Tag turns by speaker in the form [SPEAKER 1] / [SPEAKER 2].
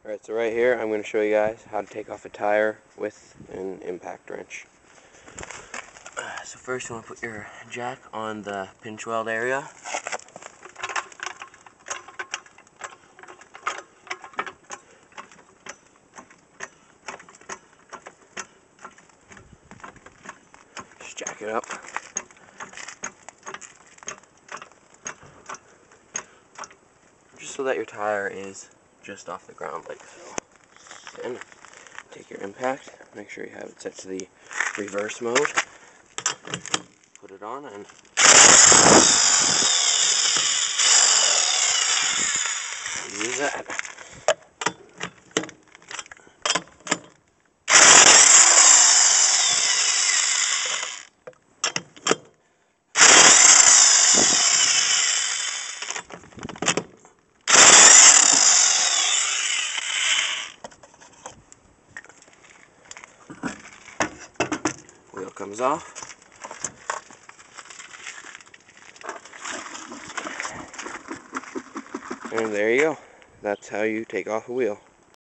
[SPEAKER 1] Alright, so right here I'm going to show you guys how to take off a tire with an impact wrench. So first you want to put your jack on the pinch weld area. Just jack it up. Just so that your tire is just off the ground like so. Then take your impact, make sure you have it set to the reverse mode. Put it on and use that. Wheel comes off. And there you go. That's how you take off a wheel.